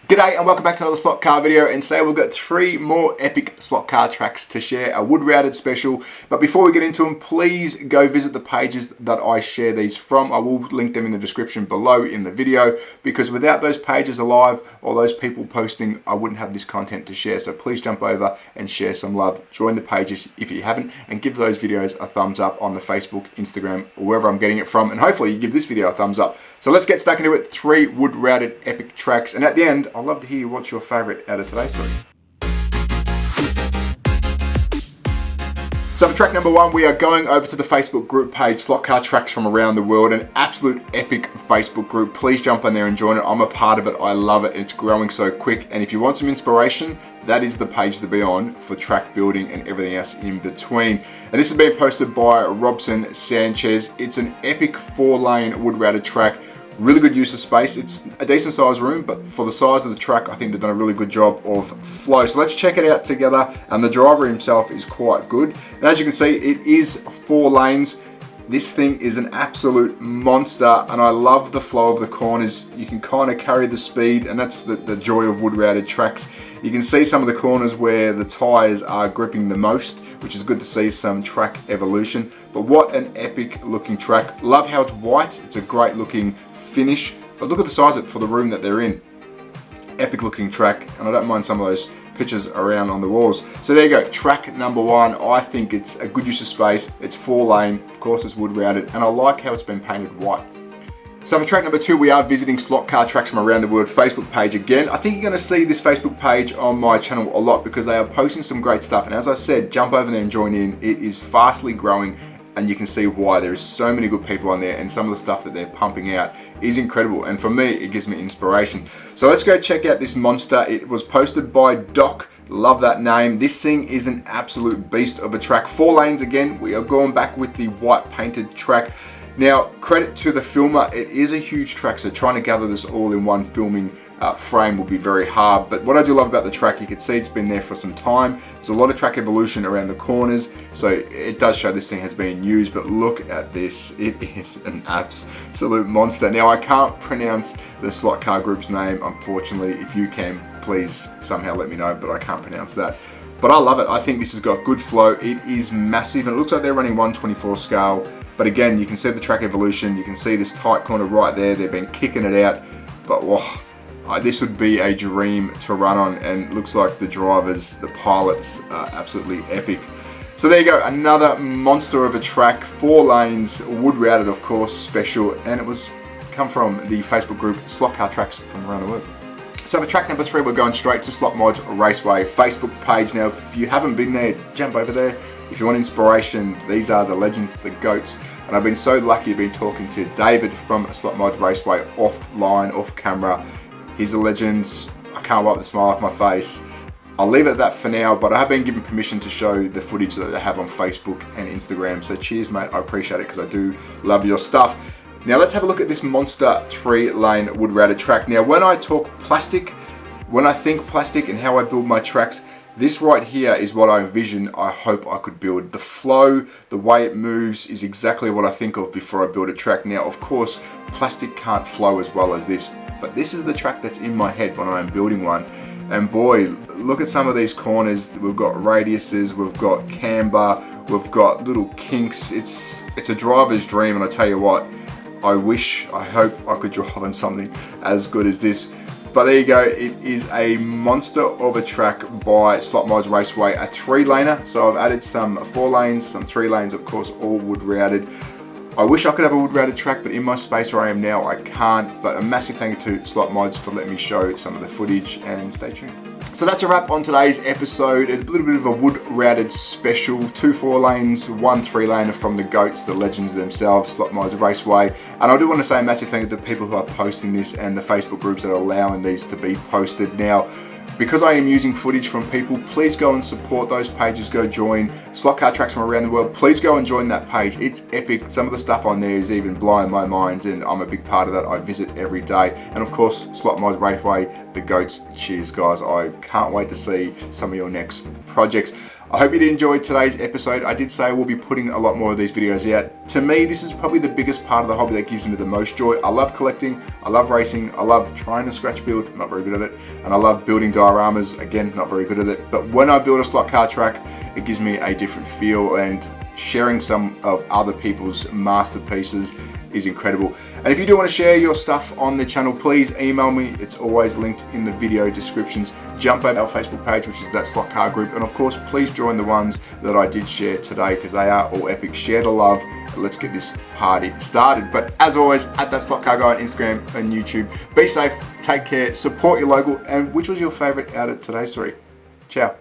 G'day and welcome back to another slot car video, and today we've got 3 more epic slot car tracks to share, a wood routed special. But before we get into them, please go visit the pages that I share these from. I will link them in the description below in the video, because without those pages alive or those people posting, I wouldn't have this content to share. So please jump over and share some love. Join the pages if you haven't, and give those videos a thumbs up on the Facebook, Instagram, or wherever I'm getting it from, and hopefully you give this video a thumbs up. So let's get stuck into it. 3 wood routed epic tracks, and at the end I'd love to hear what's your favourite out of today's story. So for track number 1, we are going over to the Facebook group page, Slot Car Tracks from Around the World, an absolute epic Facebook group. Please jump on there and join it. I'm a part of it. I love it. It's growing so quick, and if you want some inspiration, that is the page to be on for track building and everything else in between. And this has been posted by Robson Sanchez. It's an epic 4-lane wood routed track. Really good use of space. It's a decent sized room, but for the size of the track, I think they've done a really good job of flow. So let's check it out together. And the driver himself is quite good. And as you can see, it is 4 lanes. This thing is an absolute monster, and I love the flow of the corners. You can kind of carry the speed, and that's the joy of wood routed tracks. You can see some of the corners where the tyres are gripping the most, which is good to see some track evolution. But what an epic looking track. Love how it's white. It's a great looking finish, but look at the size of it for the room that they're in. Epic looking track, and I don't mind some of those pictures around on the walls. So there you go, track number 1. I think it's a good use of space. It's 4-lane, of course it's wood routed, and I like how it's been painted white. So for track number 2, we are visiting Slot Car Tracks from Around the World Facebook page again. I think you're going to see this Facebook page on my channel a lot because they are posting some great stuff, and as I said, jump over there and join in. It is fastly growing, and you can see why. There is so many good people on there, and some of the stuff that they're pumping out is incredible, and for me it gives me inspiration. So let's go check out this monster. It was posted by Doc. Love that name. This thing is an absolute beast of a track. 4 lanes again. We are going back with the white painted track. Now, credit to the filmer, it is a huge track, so trying to gather this all in one filming frame will be very hard. But what I do love about the track, you can see it's been there for some time. There's a lot of track evolution around the corners, so it does show this thing has been used. But look at this, it is an absolute monster. Now, I can't pronounce the slot car group's name, unfortunately. If you can, please somehow let me know, but I can't pronounce that. But I love it. I think this has got good flow. It is massive, and it looks like they're running 1/24 scale. But again, you can see the track evolution. You can see this tight corner right there. They've been kicking it out. But whoa, this would be a dream to run on, and looks like the drivers, the pilots, are absolutely epic. So there you go, another monster of a track. 4 lanes, wood routed of course, special, and it was come from the Facebook group Slot Car Tracks from Around the World. So for track number 3, we're going straight to Slot Mods Raceway Facebook page. Now, if you haven't been there, jump over there. If you want inspiration, these are the legends, the GOATs. And I've been so lucky to be talking to David from Slot Mods Raceway offline, off camera. He's a legend. I can't wipe the smile off my face. I'll leave it at that for now, but I have been given permission to show the footage that they have on Facebook and Instagram. So cheers, mate. I appreciate it because I do love your stuff. Now let's have a look at this monster 3-lane wood routed track. Now, when I talk plastic, when I think plastic and how I build my tracks, this right here is what I envision, I hope I could build. The flow, the way it moves is exactly what I think of before I build a track. Now, of course, plastic can't flow as well as this, but this is the track that's in my head when I'm building one. And boy, look at some of these corners. We've got radiuses, we've got camber, we've got little kinks. It's a driver's dream, and I tell you what, I hope I could drive on something as good as this. But there you go, it is a monster of a track by Slot Mods Raceway, a 3-laner. So I've added some 4 lanes, some 3 lanes, of course, all wood routed. I wish I could have a wood routed track, but in my space where I am now, I can't. But a massive thank you to Slot Mods for letting me show some of the footage, and stay tuned. So that's a wrap on today's episode. A little bit of a wood routed special. 2 4 lanes, 1 3-laner from the GOATs, the legends themselves, Slot Mods Raceway. And I do want to say a massive thank you to people who are posting this and the Facebook groups that are allowing these to be posted. Now, because I am using footage from people, please go and support those pages. Go join Slot Car Tracks from Around the World. Please go and join that page. It's epic. Some of the stuff on there is even blowing my mind, and I'm a big part of that. I visit every day. And of course, Slot Mods Raceway, the GOATs. Cheers, guys. I can't wait to see some of your next projects. I hope you did enjoy today's episode. I did say I will be putting a lot more of these videos out. To me, this is probably the biggest part of the hobby that gives me the most joy. I love collecting, I love racing, I love trying to scratch build, not very good at it, and I love building dioramas, again, not very good at it. But when I build a slot car track, it gives me a different feel, and sharing some of other people's masterpieces is incredible. And if you do want to share your stuff on the channel, please email me. It's always linked in the video descriptions. Jump over our Facebook page, which is That Slot Car Group. And of course, please join the ones that I did share today, because they are all epic. Share the love. Let's get this party started. But as always, at That Slot Car Guy on Instagram and YouTube. Be safe, take care, support your local. And which was your favorite out of today? Sorry. Ciao.